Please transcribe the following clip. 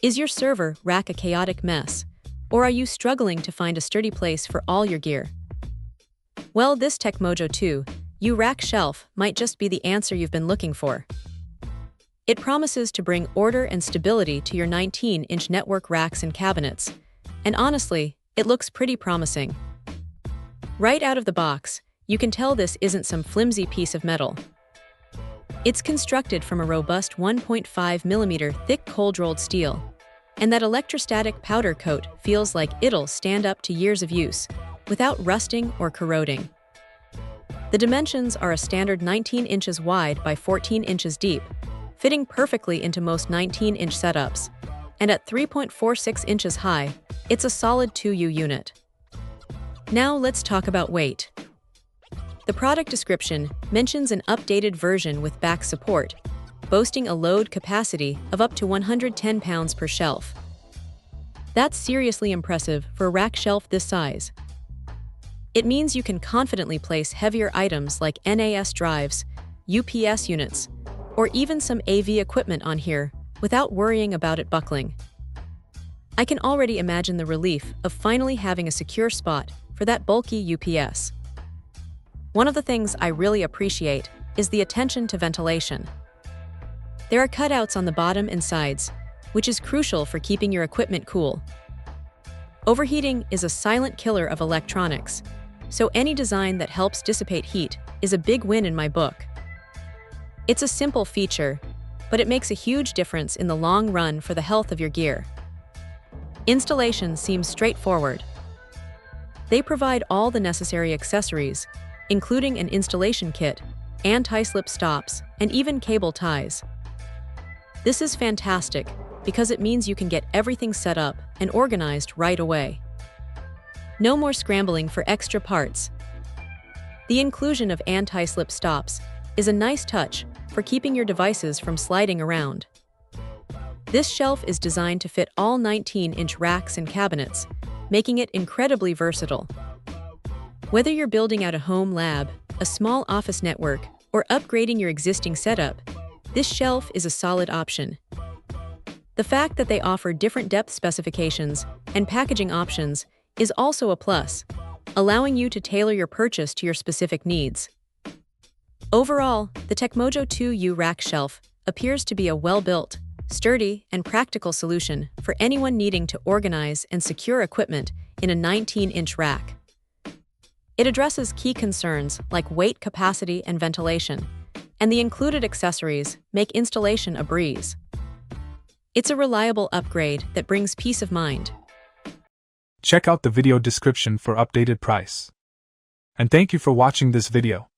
Is your server rack a chaotic mess? Or are you struggling to find a sturdy place for all your gear? Well, this Tecmojo 2 U-Rack shelf might just be the answer you've been looking for. It promises to bring order and stability to your 19-inch network racks and cabinets, and honestly, it looks pretty promising. Right out of the box, you can tell this isn't some flimsy piece of metal. It's constructed from a robust 1.5mm thick cold-rolled steel, and that electrostatic powder coat feels like it'll stand up to years of use, without rusting or corroding. The dimensions are a standard 19 inches wide by 14 inches deep, fitting perfectly into most 19-inch setups, and at 3.46 inches high, it's a solid 2U unit. Now let's talk about weight. The product description mentions an updated version with back support, boasting a load capacity of up to 110 pounds per shelf. That's seriously impressive for a rack shelf this size. It means you can confidently place heavier items like NAS drives, UPS units, or even some AV equipment on here without worrying about it buckling. I can already imagine the relief of finally having a secure spot for that bulky UPS. One of the things I really appreciate is the attention to ventilation. There are cutouts on the bottom and sides, which is crucial for keeping your equipment cool. Overheating is a silent killer of electronics, so any design that helps dissipate heat is a big win in my book. It's a simple feature, but it makes a huge difference in the long run for the health of your gear. Installation seems straightforward. They provide all the necessary accessories, including an installation kit, anti-slip stops, and even cable ties. This is fantastic because it means you can get everything set up and organized right away. No more scrambling for extra parts. The inclusion of anti-slip stops is a nice touch for keeping your devices from sliding around. This shelf is designed to fit all 19-inch racks and cabinets, making it incredibly versatile. Whether you're building out a home lab, a small office network, or upgrading your existing setup, this shelf is a solid option. The fact that they offer different depth specifications and packaging options is also a plus, allowing you to tailor your purchase to your specific needs. Overall, the Tecmojo 2 U-Rack shelf appears to be a well-built, sturdy, and practical solution for anyone needing to organize and secure equipment in a 19-inch rack. It addresses key concerns like weight capacity and ventilation, and the included accessories make installation a breeze. It's a reliable upgrade that brings peace of mind. Check out the video description for updated price. And thank you for watching this video.